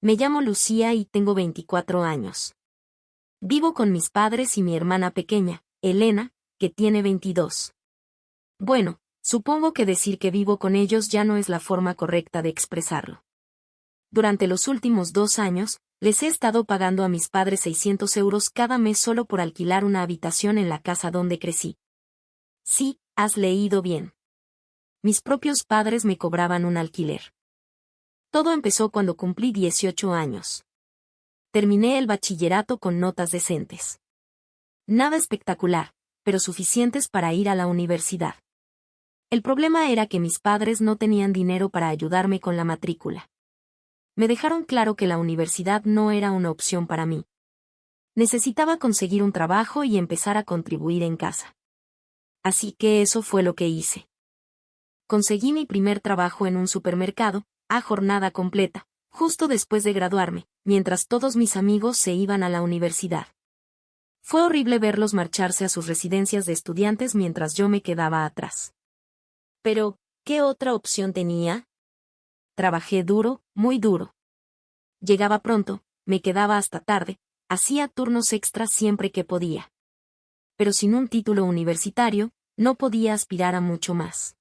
Me llamo Lucía y tengo 24 años. Vivo con mis padres y mi hermana pequeña, Elena, que tiene 22. Bueno, supongo que decir que vivo con ellos ya no es la forma correcta de expresarlo. Durante los últimos 2 años, les he estado pagando a mis padres 600 euros cada mes solo por alquilar una habitación en la casa donde crecí. Sí, has leído bien. Mis propios padres me cobraban un alquiler. Todo empezó cuando cumplí 18 años. Terminé el bachillerato con notas decentes. Nada espectacular, pero suficientes para ir a la universidad. El problema era que mis padres no tenían dinero para ayudarme con la matrícula. Me dejaron claro que la universidad no era una opción para mí. Necesitaba conseguir un trabajo y empezar a contribuir en casa. Así que eso fue lo que hice. Conseguí mi primer trabajo en un supermercado, a jornada completa, justo después de graduarme, mientras todos mis amigos se iban a la universidad. Fue horrible verlos marcharse a sus residencias de estudiantes mientras yo me quedaba atrás. Pero, ¿qué otra opción tenía? Trabajé duro, muy duro. Llegaba pronto, me quedaba hasta tarde, hacía turnos extras siempre que podía. Pero sin un título universitario, no podía aspirar a mucho más.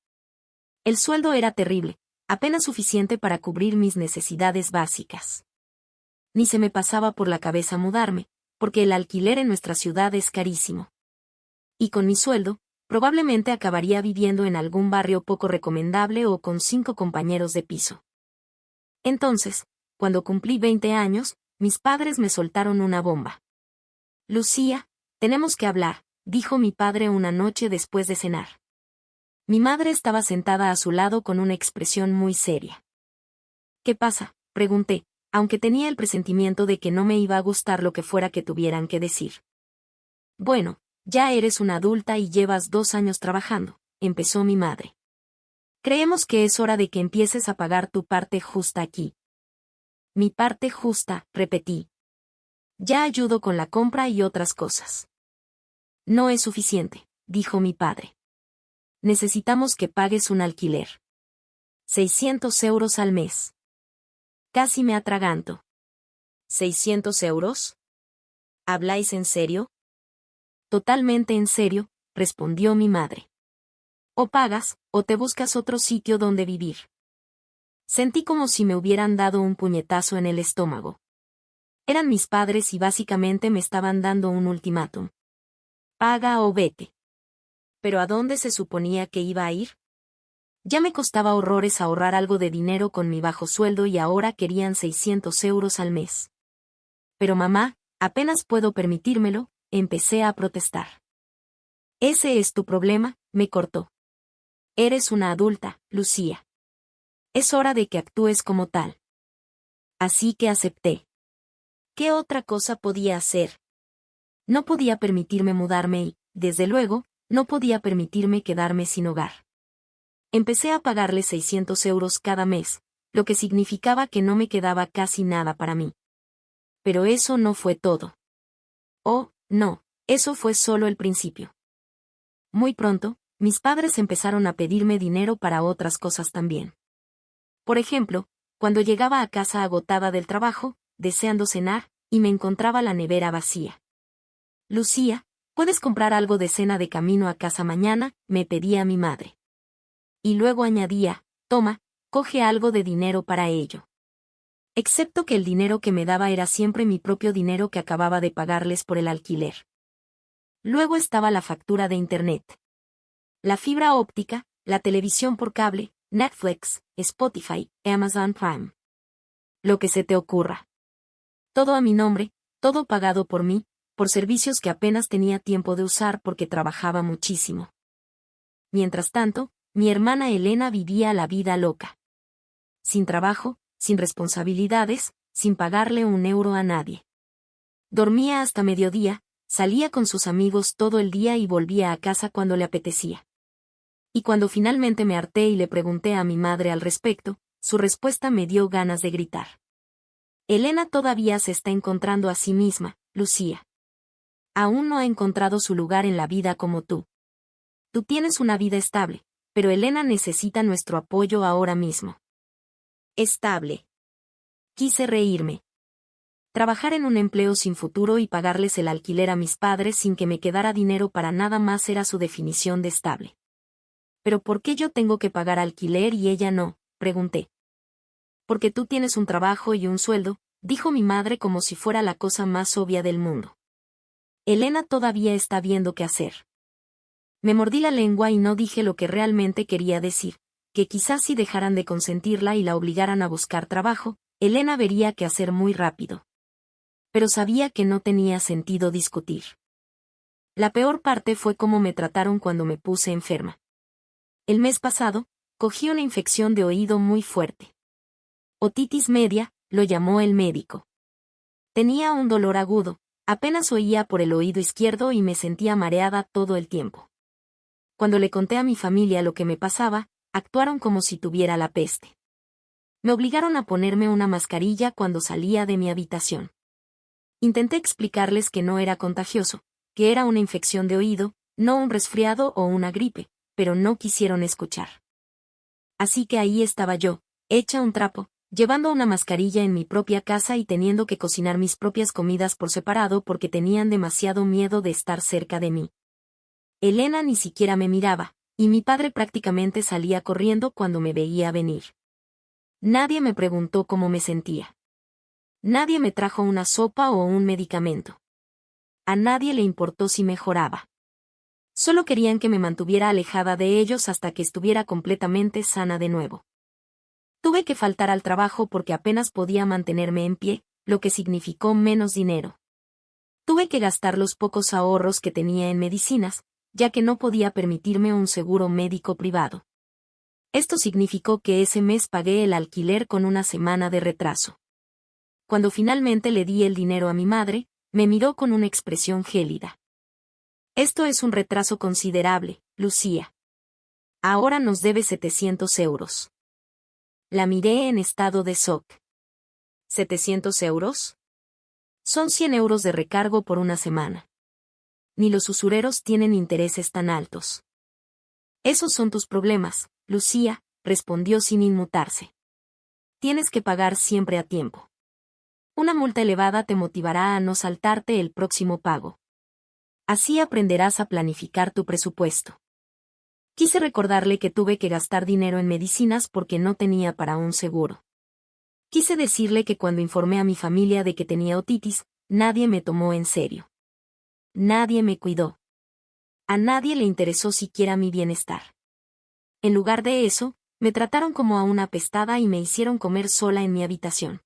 El sueldo era terrible, apenas suficiente para cubrir mis necesidades básicas. Ni se me pasaba por la cabeza mudarme, porque el alquiler en nuestra ciudad es carísimo. Y con mi sueldo, probablemente acabaría viviendo en algún barrio poco recomendable o con 5 compañeros de piso. Entonces, cuando cumplí 20 años, mis padres me soltaron una bomba. Lucía, tenemos que hablar, dijo mi padre una noche después de cenar. Mi madre estaba sentada a su lado con una expresión muy seria. ¿Qué pasa?, pregunté, aunque tenía el presentimiento de que no me iba a gustar lo que fuera que tuvieran que decir. Bueno, ya eres una adulta y llevas 2 años trabajando, empezó mi madre. Creemos que es hora de que empieces a pagar tu parte justa aquí. Mi parte justa, repetí. Ya ayudo con la compra y otras cosas. No es suficiente, dijo mi padre. Necesitamos que pagues un alquiler. 600 euros al mes. Casi me atraganto. ¿600 euros? ¿Habláis en serio? Totalmente en serio, respondió mi madre. O pagas, o te buscas otro sitio donde vivir. Sentí como si me hubieran dado un puñetazo en el estómago. Eran mis padres y básicamente me estaban dando un ultimátum. Paga o vete. ¿Pero a dónde se suponía que iba a ir? Ya me costaba horrores ahorrar algo de dinero con mi bajo sueldo y ahora querían 600 euros al mes. Pero mamá, apenas puedo permitírmelo, empecé a protestar. Ese es tu problema, me cortó. Eres una adulta, Lucía. Es hora de que actúes como tal. Así que acepté. ¿Qué otra cosa podía hacer? No podía permitirme mudarme y, desde luego, no podía permitirme quedarme sin hogar. Empecé a pagarle 600 euros cada mes, lo que significaba que no me quedaba casi nada para mí. Pero eso no fue todo. Oh, no, eso fue solo el principio. Muy pronto, mis padres empezaron a pedirme dinero para otras cosas también. Por ejemplo, cuando llegaba a casa agotada del trabajo, deseando cenar, y me encontraba la nevera vacía. Lucía, ¿puedes comprar algo de cena de camino a casa mañana?, me pedía mi madre. Y luego añadía, toma, coge algo de dinero para ello. Excepto que el dinero que me daba era siempre mi propio dinero que acababa de pagarles por el alquiler. Luego estaba la factura de internet. La fibra óptica, la televisión por cable, Netflix, Spotify, Amazon Prime. Lo que se te ocurra. Todo a mi nombre, todo pagado por mí, por servicios que apenas tenía tiempo de usar porque trabajaba muchísimo. Mientras tanto, mi hermana Elena vivía la vida loca. Sin trabajo, sin responsabilidades, sin pagarle un euro a nadie. Dormía hasta mediodía, salía con sus amigos todo el día y volvía a casa cuando le apetecía. Y cuando finalmente me harté y le pregunté a mi madre al respecto, su respuesta me dio ganas de gritar. Elena todavía se está encontrando a sí misma, Lucía. Aún no ha encontrado su lugar en la vida como tú. Tú tienes una vida estable, pero Elena necesita nuestro apoyo ahora mismo. Estable. Quise reírme. Trabajar en un empleo sin futuro y pagarles el alquiler a mis padres sin que me quedara dinero para nada más era su definición de estable. ¿Pero por qué yo tengo que pagar alquiler y ella no?, pregunté. Porque tú tienes un trabajo y un sueldo, dijo mi madre como si fuera la cosa más obvia del mundo. Elena todavía está viendo qué hacer. Me mordí la lengua y no dije lo que realmente quería decir, que quizás si dejaran de consentirla y la obligaran a buscar trabajo, Elena vería qué hacer muy rápido. Pero sabía que no tenía sentido discutir. La peor parte fue cómo me trataron cuando me puse enferma. El mes pasado, cogí una infección de oído muy fuerte. Otitis media, lo llamó el médico. Tenía un dolor agudo, apenas oía por el oído izquierdo y me sentía mareada todo el tiempo. Cuando le conté a mi familia lo que me pasaba, actuaron como si tuviera la peste. Me obligaron a ponerme una mascarilla cuando salía de mi habitación. Intenté explicarles que no era contagioso, que era una infección de oído, no un resfriado o una gripe, pero no quisieron escuchar. Así que ahí estaba yo, hecha un trapo, llevando una mascarilla en mi propia casa y teniendo que cocinar mis propias comidas por separado porque tenían demasiado miedo de estar cerca de mí. Elena ni siquiera me miraba, y mi padre prácticamente salía corriendo cuando me veía venir. Nadie me preguntó cómo me sentía. Nadie me trajo una sopa o un medicamento. A nadie le importó si mejoraba. Solo querían que me mantuviera alejada de ellos hasta que estuviera completamente sana de nuevo. Tuve que faltar al trabajo porque apenas podía mantenerme en pie, lo que significó menos dinero. Tuve que gastar los pocos ahorros que tenía en medicinas, ya que no podía permitirme un seguro médico privado. Esto significó que ese mes pagué el alquiler con una semana de retraso. Cuando finalmente le di el dinero a mi madre, me miró con una expresión gélida. Esto es un retraso considerable, Lucía. Ahora nos debe 700 euros. La miré en estado de shock. ¿700 euros? Son 100 euros de recargo por una semana. Ni los usureros tienen intereses tan altos. Esos son tus problemas, Lucía, respondió sin inmutarse. Tienes que pagar siempre a tiempo. Una multa elevada te motivará a no saltarte el próximo pago. Así aprenderás a planificar tu presupuesto. Quise recordarle que tuve que gastar dinero en medicinas porque no tenía para un seguro. Quise decirle que cuando informé a mi familia de que tenía otitis, nadie me tomó en serio. Nadie me cuidó. A nadie le interesó siquiera mi bienestar. En lugar de eso, me trataron como a una apestada y me hicieron comer sola en mi habitación.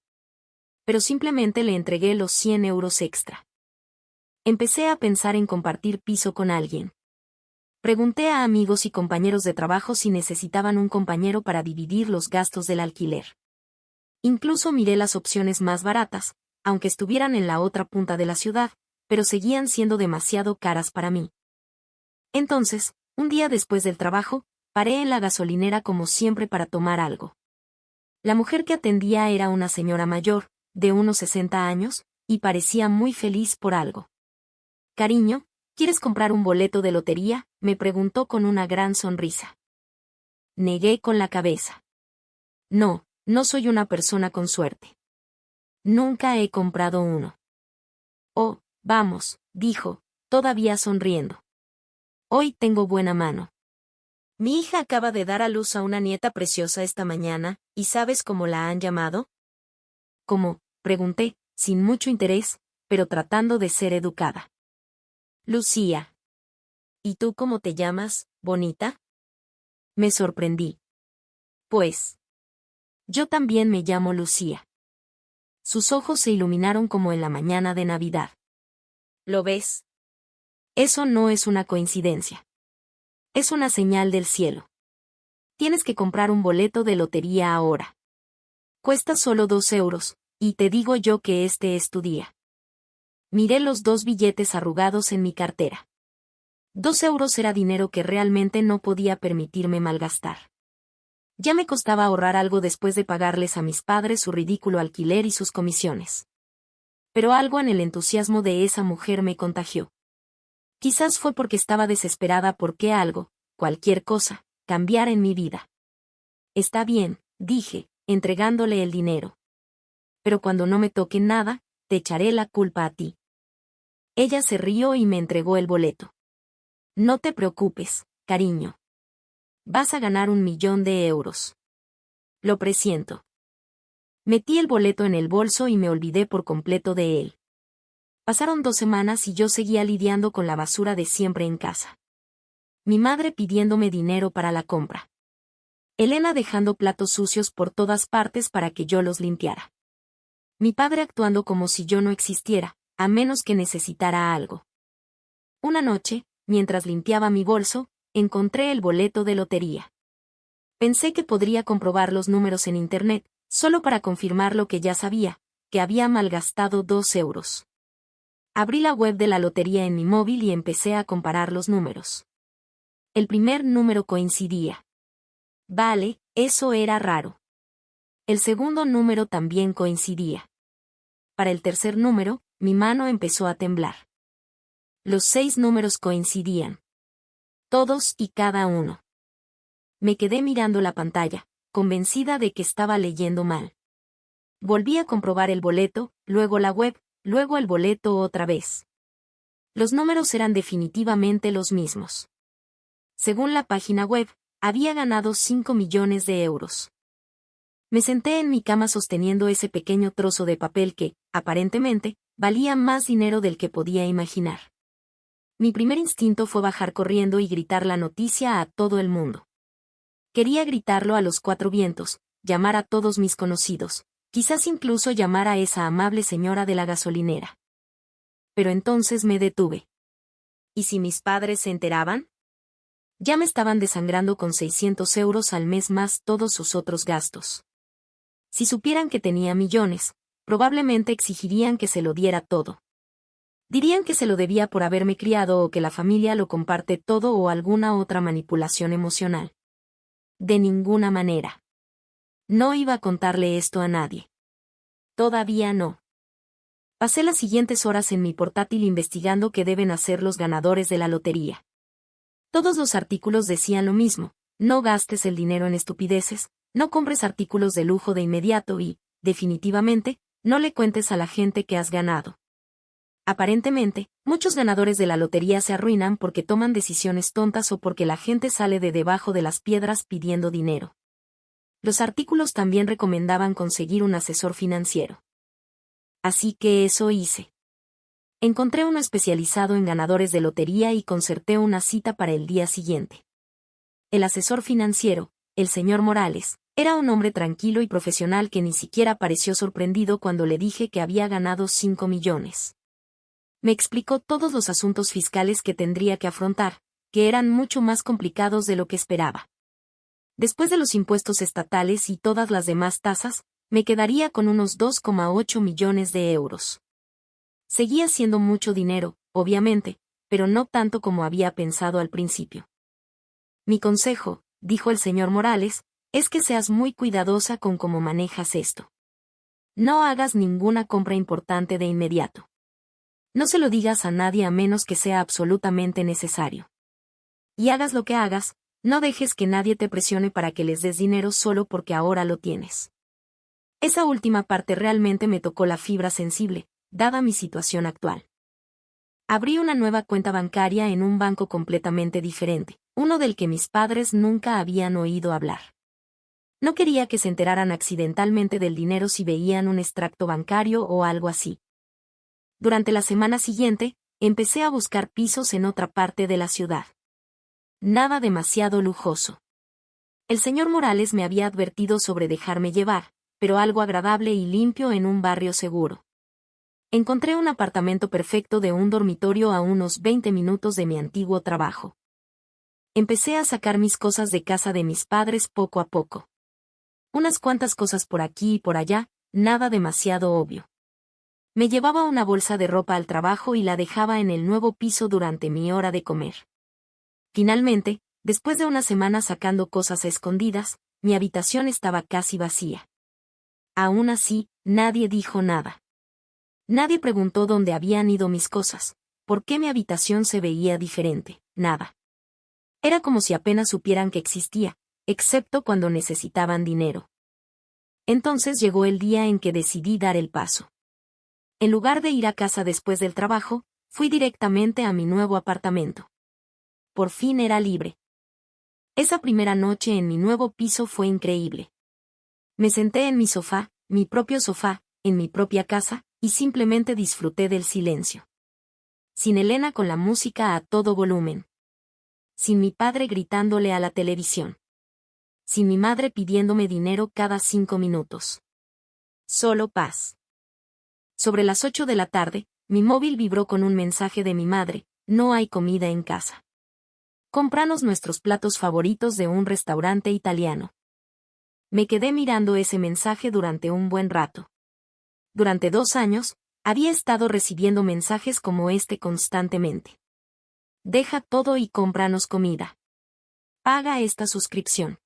Pero simplemente le entregué los 100 euros extra. Empecé a pensar en compartir piso con alguien. Pregunté a amigos y compañeros de trabajo si necesitaban un compañero para dividir los gastos del alquiler. Incluso miré las opciones más baratas, aunque estuvieran en la otra punta de la ciudad, pero seguían siendo demasiado caras para mí. Entonces, un día después del trabajo, paré en la gasolinera como siempre para tomar algo. La mujer que atendía era una señora mayor, de unos 60 años, y parecía muy feliz por algo. «Cariño, ¿quieres comprar un boleto de lotería?», me preguntó con una gran sonrisa. Negué con la cabeza. No, no soy una persona con suerte. Nunca he comprado uno. Oh, vamos, dijo, todavía sonriendo. Hoy tengo buena mano. Mi hija acaba de dar a luz a una nieta preciosa esta mañana, ¿y sabes cómo la han llamado? ¿Cómo?, pregunté, sin mucho interés, pero tratando de ser educada. Lucía. ¿Y tú cómo te llamas, bonita? Me sorprendí. Pues. Yo también me llamo Lucía. Sus ojos se iluminaron como en la mañana de Navidad. ¿Lo ves? Eso no es una coincidencia. Es una señal del cielo. Tienes que comprar un boleto de lotería ahora. Cuesta solo 2 euros, y te digo yo que este es tu día. Miré los 2 billetes arrugados en mi cartera. 2 euros era dinero que realmente no podía permitirme malgastar. Ya me costaba ahorrar algo después de pagarles a mis padres su ridículo alquiler y sus comisiones. Pero algo en el entusiasmo de esa mujer me contagió. Quizás fue porque estaba desesperada porque algo, cualquier cosa, cambiara en mi vida. Está bien, dije, entregándole el dinero. Pero cuando no me toque nada, te echaré la culpa a ti. Ella se rió y me entregó el boleto. No te preocupes, cariño. Vas a ganar 1.000.000 de euros. Lo presiento. Metí el boleto en el bolso y me olvidé por completo de él. Pasaron 2 semanas y yo seguía lidiando con la basura de siempre en casa. Mi madre pidiéndome dinero para la compra. Elena dejando platos sucios por todas partes para que yo los limpiara. Mi padre actuando como si yo no existiera, a menos que necesitara algo. Una noche, mientras limpiaba mi bolso, encontré el boleto de lotería. Pensé que podría comprobar los números en internet, solo para confirmar lo que ya sabía, que había malgastado 2 euros. Abrí la web de la lotería en mi móvil y empecé a comparar los números. El primer número coincidía. Vale, eso era raro. El segundo número también coincidía. Para el tercer número, mi mano empezó a temblar. Los 6 números coincidían. Todos y cada uno. Me quedé mirando la pantalla, convencida de que estaba leyendo mal. Volví a comprobar el boleto, luego la web, luego el boleto otra vez. Los números eran definitivamente los mismos. Según la página web, había ganado 5 millones de euros. Me senté en mi cama sosteniendo ese pequeño trozo de papel que, aparentemente, valía más dinero del que podía imaginar. Mi primer instinto fue bajar corriendo y gritar la noticia a todo el mundo. Quería gritarlo a los 4 vientos, llamar a todos mis conocidos, quizás incluso llamar a esa amable señora de la gasolinera. Pero entonces me detuve. ¿Y si mis padres se enteraban? Ya me estaban desangrando con 600 euros al mes más todos sus otros gastos. Si supieran que tenía millones, probablemente exigirían que se lo diera todo. Dirían que se lo debía por haberme criado o que la familia lo comparte todo o alguna otra manipulación emocional. De ninguna manera. No iba a contarle esto a nadie. Todavía no. Pasé las siguientes horas en mi portátil investigando qué deben hacer los ganadores de la lotería. Todos los artículos decían lo mismo: no gastes el dinero en estupideces, no compres artículos de lujo de inmediato y, definitivamente, no le cuentes a la gente que has ganado. Aparentemente, muchos ganadores de la lotería se arruinan porque toman decisiones tontas o porque la gente sale de debajo de las piedras pidiendo dinero. Los artículos también recomendaban conseguir un asesor financiero. Así que eso hice. Encontré uno especializado en ganadores de lotería y concerté una cita para el día siguiente. El asesor financiero, el señor Morales, era un hombre tranquilo y profesional que ni siquiera pareció sorprendido cuando le dije que había ganado 5 millones. Me explicó todos los asuntos fiscales que tendría que afrontar, que eran mucho más complicados de lo que esperaba. Después de los impuestos estatales y todas las demás tasas, me quedaría con unos 2,8 millones de euros. Seguía siendo mucho dinero, obviamente, pero no tanto como había pensado al principio. Mi consejo, dijo el señor Morales, es que seas muy cuidadosa con cómo manejas esto. No hagas ninguna compra importante de inmediato. No se lo digas a nadie a menos que sea absolutamente necesario. Y hagas lo que hagas, no dejes que nadie te presione para que les des dinero solo porque ahora lo tienes. Esa última parte realmente me tocó la fibra sensible, dada mi situación actual. Abrí una nueva cuenta bancaria en un banco completamente diferente, uno del que mis padres nunca habían oído hablar. No quería que se enteraran accidentalmente del dinero si veían un extracto bancario o algo así. Durante la semana siguiente, empecé a buscar pisos en otra parte de la ciudad. Nada demasiado lujoso. El señor Morales me había advertido sobre dejarme llevar, pero algo agradable y limpio en un barrio seguro. Encontré un apartamento perfecto de un dormitorio a unos 20 minutos de mi antiguo trabajo. Empecé a sacar mis cosas de casa de mis padres poco a poco. Unas cuantas cosas por aquí y por allá, nada demasiado obvio. Me llevaba una bolsa de ropa al trabajo y la dejaba en el nuevo piso durante mi hora de comer. Finalmente, después de una semana sacando cosas a escondidas, mi habitación estaba casi vacía. Aún así, nadie dijo nada. Nadie preguntó dónde habían ido mis cosas, por qué mi habitación se veía diferente, nada. Era como si apenas supieran que existía, excepto cuando necesitaban dinero. Entonces llegó el día en que decidí dar el paso. En lugar de ir a casa después del trabajo, fui directamente a mi nuevo apartamento. Por fin era libre. Esa primera noche en mi nuevo piso fue increíble. Me senté en mi sofá, mi propio sofá, en mi propia casa, y simplemente disfruté del silencio. Sin Elena con la música a todo volumen. Sin mi padre gritándole a la televisión. Sin mi madre pidiéndome dinero cada 5 minutos. Solo paz. Sobre las 8 de la tarde, mi móvil vibró con un mensaje de mi madre: no hay comida en casa. Cómpranos nuestros platos favoritos de un restaurante italiano. Me quedé mirando ese mensaje durante un buen rato. Durante 2 años, había estado recibiendo mensajes como este constantemente. Deja todo y cómpranos comida. Paga esta suscripción.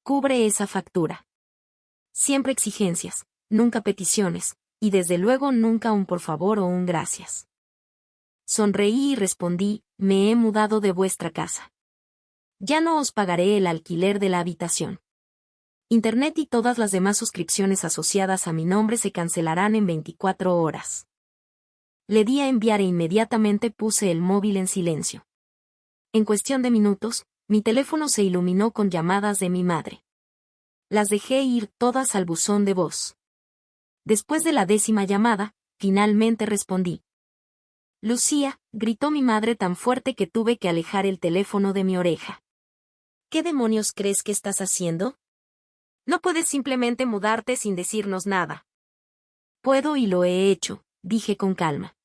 Cubre esa factura. Siempre exigencias, nunca peticiones, y desde luego nunca un por favor o un gracias. Sonreí y respondí: me he mudado de vuestra casa. Ya no os pagaré el alquiler de la habitación. Internet y todas las demás suscripciones asociadas a mi nombre se cancelarán en 24 horas. Le di a enviar e inmediatamente puse el móvil en silencio. En cuestión de minutos, mi teléfono se iluminó con llamadas de mi madre. Las dejé ir todas al buzón de voz. Después de la 10ª llamada, finalmente respondí. Lucía, gritó mi madre tan fuerte que tuve que alejar el teléfono de mi oreja. ¿Qué demonios crees que estás haciendo? No puedes simplemente mudarte sin decirnos nada. Puedo y lo he hecho, dije con calma.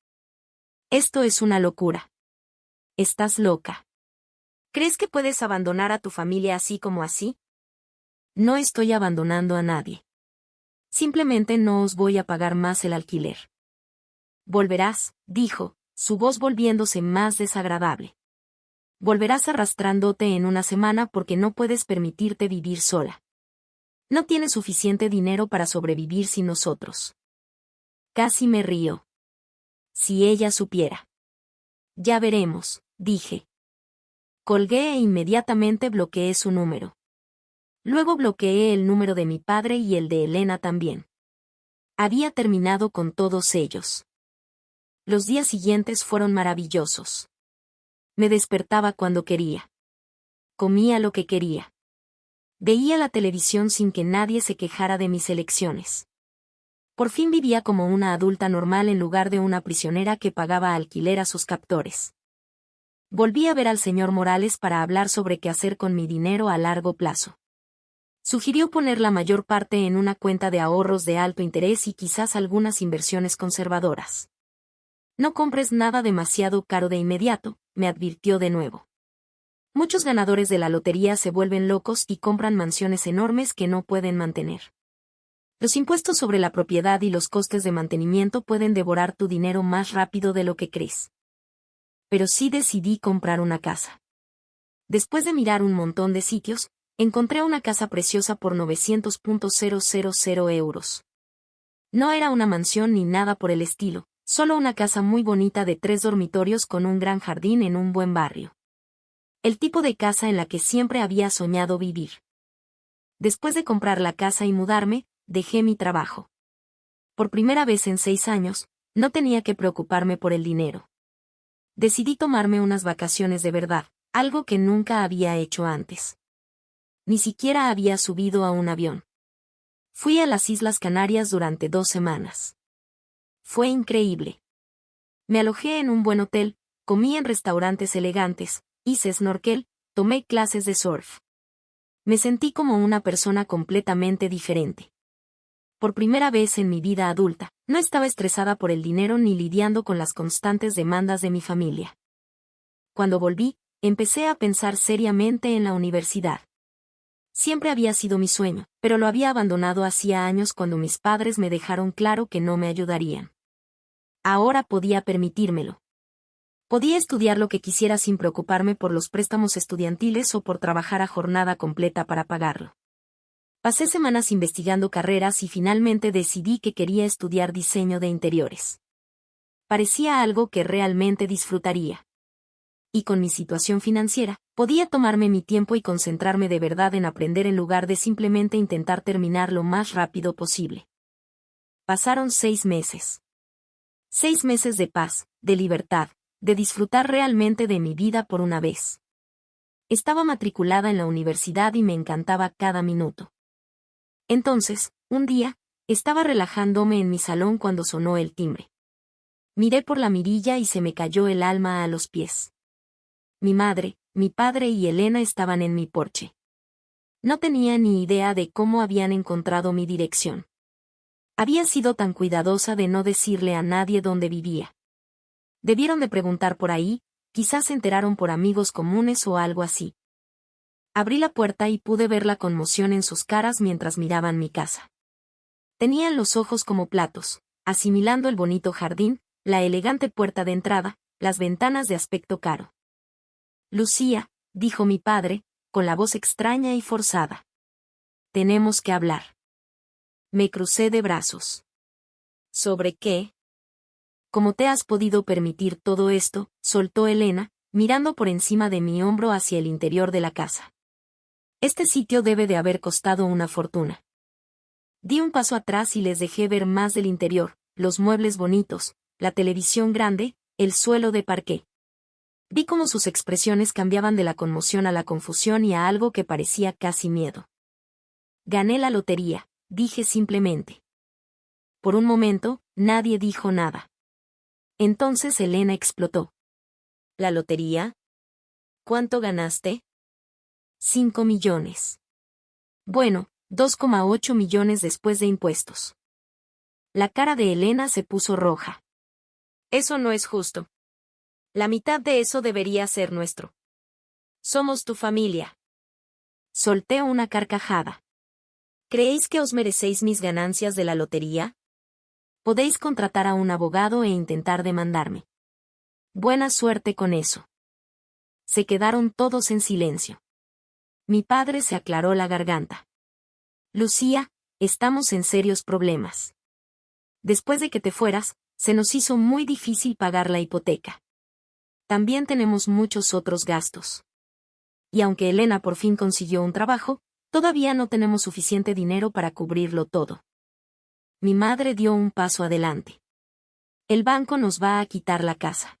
Esto es una locura. Estás loca. ¿Crees que puedes abandonar a tu familia así como así? No estoy abandonando a nadie. Simplemente no os voy a pagar más el alquiler. Volverás, dijo, su voz volviéndose más desagradable. Volverás arrastrándote en una semana porque no puedes permitirte vivir sola. No tienes suficiente dinero para sobrevivir sin nosotros. Casi me río. Si ella supiera. Ya veremos, dije. Colgué e inmediatamente bloqueé su número. Luego bloqueé el número de mi padre y el de Elena también. Había terminado con todos ellos. Los días siguientes fueron maravillosos. Me despertaba cuando quería. Comía lo que quería. Veía la televisión sin que nadie se quejara de mis elecciones. Por fin vivía como una adulta normal en lugar de una prisionera que pagaba alquiler a sus captores. Volví a ver al señor Morales para hablar sobre qué hacer con mi dinero a largo plazo. Sugirió poner la mayor parte en una cuenta de ahorros de alto interés y quizás algunas inversiones conservadoras. No compres nada demasiado caro de inmediato, me advirtió de nuevo. Muchos ganadores de la lotería se vuelven locos y compran mansiones enormes que no pueden mantener. Los impuestos sobre la propiedad y los costes de mantenimiento pueden devorar tu dinero más rápido de lo que crees. Pero sí decidí comprar una casa. Después de mirar un montón de sitios, encontré una casa preciosa por 900.000 euros. No era una mansión ni nada por el estilo, solo una casa muy bonita de 3 dormitorios con un gran jardín en un buen barrio. El tipo de casa en la que siempre había soñado vivir. Después de comprar la casa y mudarme, dejé mi trabajo. Por primera vez en 6 años, no tenía que preocuparme por el dinero. Decidí tomarme unas vacaciones de verdad, algo que nunca había hecho antes. Ni siquiera había subido a un avión. Fui a las Islas Canarias durante 2 semanas. Fue increíble. Me alojé en un buen hotel, comí en restaurantes elegantes, hice snorkel, tomé clases de surf. Me sentí como una persona completamente diferente. Por primera vez en mi vida adulta, no estaba estresada por el dinero ni lidiando con las constantes demandas de mi familia. Cuando volví, empecé a pensar seriamente en la universidad. Siempre había sido mi sueño, pero lo había abandonado hacía años cuando mis padres me dejaron claro que no me ayudarían. Ahora podía permitírmelo. Podía estudiar lo que quisiera sin preocuparme por los préstamos estudiantiles o por trabajar a jornada completa para pagarlo. Pasé semanas investigando carreras y finalmente decidí que quería estudiar diseño de interiores. Parecía algo que realmente disfrutaría. y con mi situación financiera, podía tomarme mi tiempo y concentrarme de verdad en aprender en lugar de simplemente intentar terminar lo más rápido posible. Pasaron 6 meses. 6 meses de paz, de libertad, de disfrutar realmente de mi vida por una vez. Estaba matriculada en la universidad y me encantaba cada minuto. Entonces, un día, estaba relajándome en mi salón cuando sonó el timbre. Miré por la mirilla y se me cayó el alma a los pies. Mi madre, mi padre y Elena estaban en mi porche. No tenía ni idea de cómo habían encontrado mi dirección. Había sido tan cuidadosa de no decirle a nadie dónde vivía. Debieron de preguntar por ahí, quizás se enteraron por amigos comunes o algo así. Abrí la puerta y pude ver la conmoción en sus caras mientras miraban mi casa. Tenían los ojos como platos, asimilando el bonito jardín, la elegante puerta de entrada, las ventanas de aspecto caro. Lucía, dijo mi padre, con la voz extraña y forzada. Tenemos que hablar. Me crucé de brazos. ¿Sobre qué? ¿Cómo te has podido permitir todo esto?, soltó Elena, mirando por encima de mi hombro hacia el interior de la casa. Este sitio debe de haber costado una fortuna. Di un paso atrás y les dejé ver más del interior, los muebles bonitos, la televisión grande, el suelo de parqué. Vi cómo sus expresiones cambiaban de la conmoción a la confusión y a algo que parecía casi miedo. Gané la lotería, dije simplemente. Por un momento, nadie dijo nada. Entonces Elena explotó. ¿La lotería? ¿Cuánto ganaste? 5 millones. Bueno, 2,8 millones después de impuestos. La cara de Elena se puso roja. Eso no es justo. La mitad de eso debería ser nuestro. Somos tu familia. Solté una carcajada. ¿Creéis que os merecéis mis ganancias de la lotería? Podéis contratar a un abogado e intentar demandarme. Buena suerte con eso. Se quedaron todos en silencio. Mi padre se aclaró la garganta. Lucía, estamos en serios problemas. Después de que te fueras, se nos hizo muy difícil pagar la hipoteca. También tenemos muchos otros gastos. Y aunque Elena por fin consiguió un trabajo, todavía no tenemos suficiente dinero para cubrirlo todo. Mi madre dio un paso adelante. El banco nos va a quitar la casa.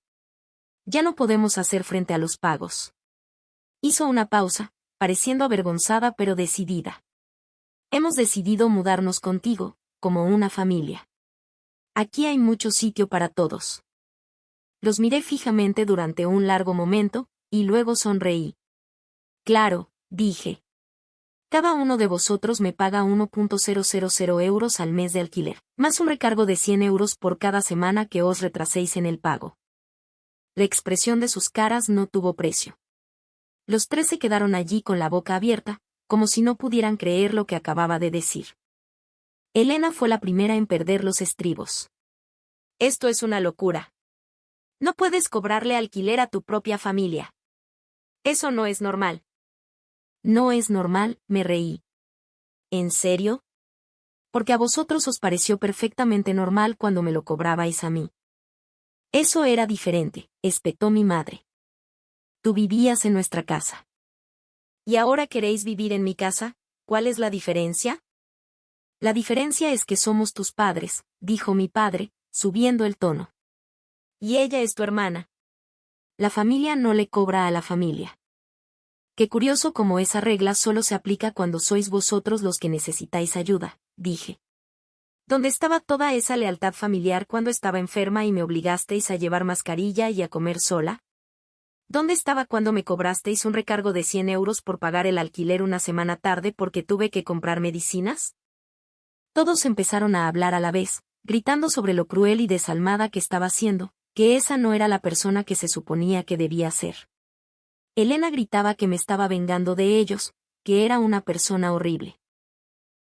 Ya no podemos hacer frente a los pagos. Hizo una pausa, pareciendo avergonzada pero decidida. Hemos decidido mudarnos contigo, como una familia. Aquí hay mucho sitio para todos. Los miré fijamente durante un largo momento, y luego sonreí. Claro, dije. Cada uno de vosotros me paga 1,000 euros al mes de alquiler, más un recargo de 100 euros por cada semana que os retraséis en el pago. La expresión de sus caras no tuvo precio. Los tres se quedaron allí con la boca abierta, como si no pudieran creer lo que acababa de decir. Elena fue la primera en perder los estribos. Esto es una locura. No puedes cobrarle alquiler a tu propia familia. Eso no es normal. No es normal, me reí. ¿En serio? Porque a vosotros os pareció perfectamente normal cuando me lo cobrabais a mí. Eso era diferente, espetó mi madre. Tú vivías en nuestra casa. ¿Y ahora queréis vivir en mi casa? ¿Cuál es la diferencia? La diferencia es que somos tus padres, dijo mi padre, subiendo el tono. Y ella es tu hermana. La familia no le cobra a la familia. Qué curioso cómo esa regla solo se aplica cuando sois vosotros los que necesitáis ayuda, dije. ¿Dónde estaba toda esa lealtad familiar cuando estaba enferma y me obligasteis a llevar mascarilla y a comer sola? ¿Dónde estaba cuando me cobrasteis un recargo de 100 euros por pagar el alquiler una semana tarde porque tuve que comprar medicinas? Todos empezaron a hablar a la vez, gritando sobre lo cruel y desalmada que estaba siendo, que esa no era la persona que se suponía que debía ser. Elena gritaba que me estaba vengando de ellos, que era una persona horrible.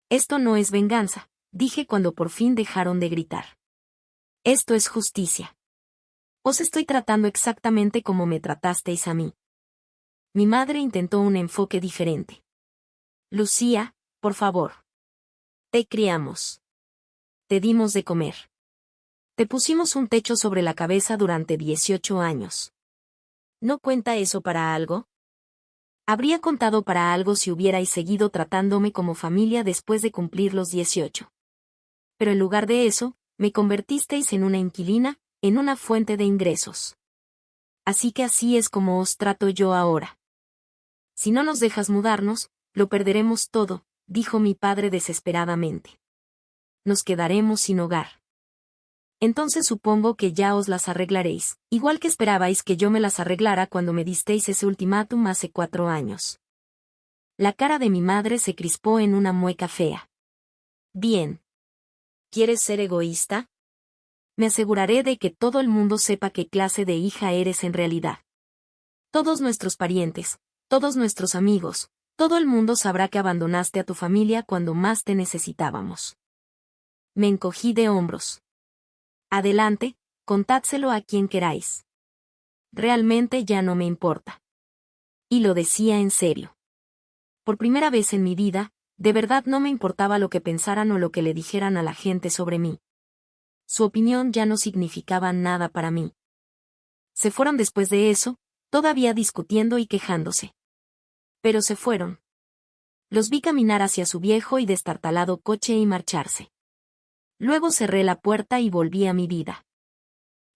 Esto no es venganza, dije cuando por fin dejaron de gritar. Esto es justicia. Os estoy tratando exactamente como me tratasteis a mí. Mi madre intentó un enfoque diferente. Lucía, por favor. Te criamos. Te dimos de comer. Te pusimos un techo sobre la cabeza durante 18 años. ¿No cuenta eso para algo? Habría contado para algo si hubierais seguido tratándome como familia después de cumplir los 18. Pero en lugar de eso, me convertisteis en una inquilina, en una fuente de ingresos. Así que así es como os trato yo ahora. Si no nos dejas mudarnos, lo perderemos todo, dijo mi padre desesperadamente. Nos quedaremos sin hogar. Entonces supongo que ya os las arreglaréis, igual que esperabais que yo me las arreglara cuando me disteis ese ultimátum hace 4 años. La cara de mi madre se crispó en una mueca fea. Bien. ¿Quieres ser egoísta? Me aseguraré de que todo el mundo sepa qué clase de hija eres en realidad. Todos nuestros parientes, todos nuestros amigos, todo el mundo sabrá que abandonaste a tu familia cuando más te necesitábamos. Me encogí de hombros. Adelante, contádselo a quien queráis. Realmente ya no me importa. Y lo decía en serio. Por primera vez en mi vida, de verdad no me importaba lo que pensaran o lo que le dijeran a la gente sobre mí. Su opinión ya no significaba nada para mí. Se fueron después de eso, todavía discutiendo y quejándose. Pero se fueron. Los vi caminar hacia su viejo y destartalado coche y marcharse. Luego cerré la puerta y volví a mi vida.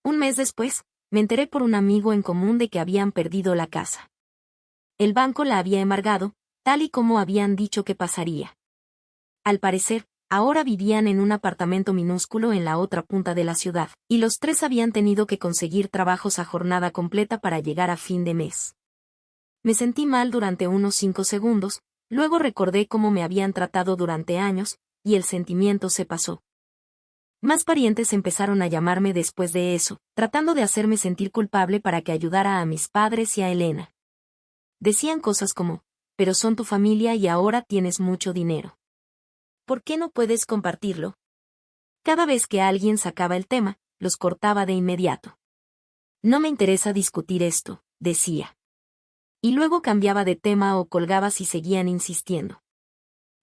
Un mes después, me enteré por un amigo en común de que habían perdido la casa. El banco la había embargado, tal y como habían dicho que pasaría. Al parecer, ahora vivían en un apartamento minúsculo en la otra punta de la ciudad, y los 3 habían tenido que conseguir trabajos a jornada completa para llegar a fin de mes. Me sentí mal durante unos 5 segundos, luego recordé cómo me habían tratado durante años, y el sentimiento se pasó. Más parientes empezaron a llamarme después de eso, tratando de hacerme sentir culpable para que ayudara a mis padres y a Elena. Decían cosas como, pero son tu familia y ahora tienes mucho dinero. ¿Por qué no puedes compartirlo? Cada vez que alguien sacaba el tema, los cortaba de inmediato. No me interesa discutir esto, decía. Y luego cambiaba de tema o colgaba si seguían insistiendo.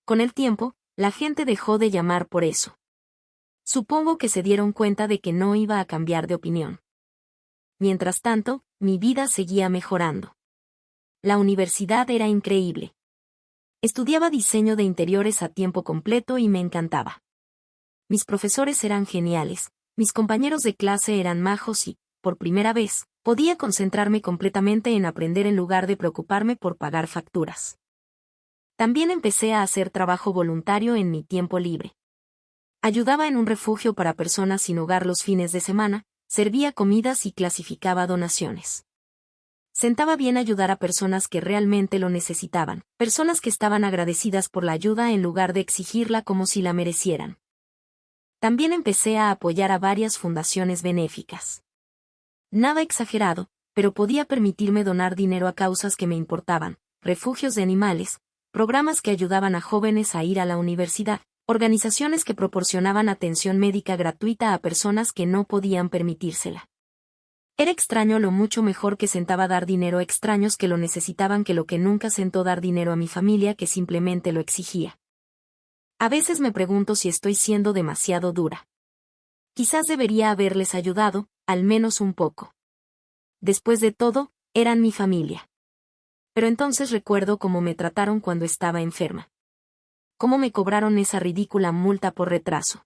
Con el tiempo, la gente dejó de llamar por eso. Supongo que se dieron cuenta de que no iba a cambiar de opinión. Mientras tanto, mi vida seguía mejorando. La universidad era increíble. Estudiaba diseño de interiores a tiempo completo y me encantaba. Mis profesores eran geniales, mis compañeros de clase eran majos y, por primera vez, podía concentrarme completamente en aprender en lugar de preocuparme por pagar facturas. También empecé a hacer trabajo voluntario en mi tiempo libre. Ayudaba en un refugio para personas sin hogar los fines de semana, servía comidas y clasificaba donaciones. Sentaba bien ayudar a personas que realmente lo necesitaban, personas que estaban agradecidas por la ayuda en lugar de exigirla como si la merecieran. También empecé a apoyar a varias fundaciones benéficas. Nada exagerado, pero podía permitirme donar dinero a causas que me importaban, refugios de animales, programas que ayudaban a jóvenes a ir a la universidad, organizaciones que proporcionaban atención médica gratuita a personas que no podían permitírsela. Era extraño lo mucho mejor que sentaba dar dinero a extraños que lo necesitaban que lo que nunca sentó dar dinero a mi familia que simplemente lo exigía. A veces me pregunto si estoy siendo demasiado dura. Quizás debería haberles ayudado, al menos un poco. Después de todo, eran mi familia. Pero entonces recuerdo cómo me trataron cuando estaba enferma. Cómo me cobraron esa ridícula multa por retraso.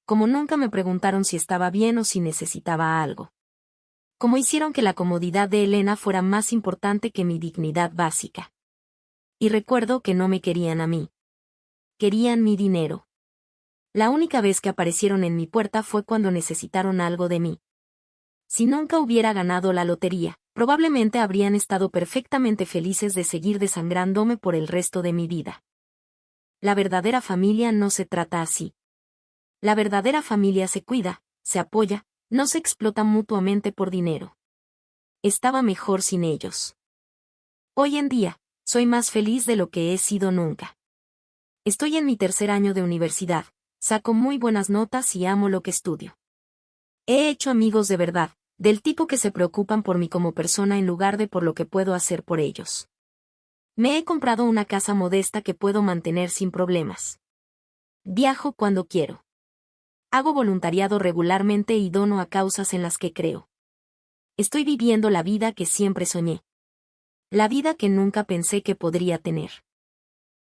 Cómo nunca me preguntaron si estaba bien o si necesitaba algo. Cómo hicieron que la comodidad de Elena fuera más importante que mi dignidad básica. Y recuerdo que no me querían a mí. Querían mi dinero. La única vez que aparecieron en mi puerta fue cuando necesitaron algo de mí. Si nunca hubiera ganado la lotería, probablemente habrían estado perfectamente felices de seguir desangrándome por el resto de mi vida. La verdadera familia no se trata así. La verdadera familia se cuida, se apoya, no se explota mutuamente por dinero. Estaba mejor sin ellos. Hoy en día, soy más feliz de lo que he sido nunca. Estoy en mi 3er año de universidad, saco muy buenas notas y amo lo que estudio. He hecho amigos de verdad, del tipo que se preocupan por mí como persona en lugar de por lo que puedo hacer por ellos. Me he comprado una casa modesta que puedo mantener sin problemas. Viajo cuando quiero. Hago voluntariado regularmente y dono a causas en las que creo. estoy viviendo la vida que siempre soñé. La vida que nunca pensé que podría tener.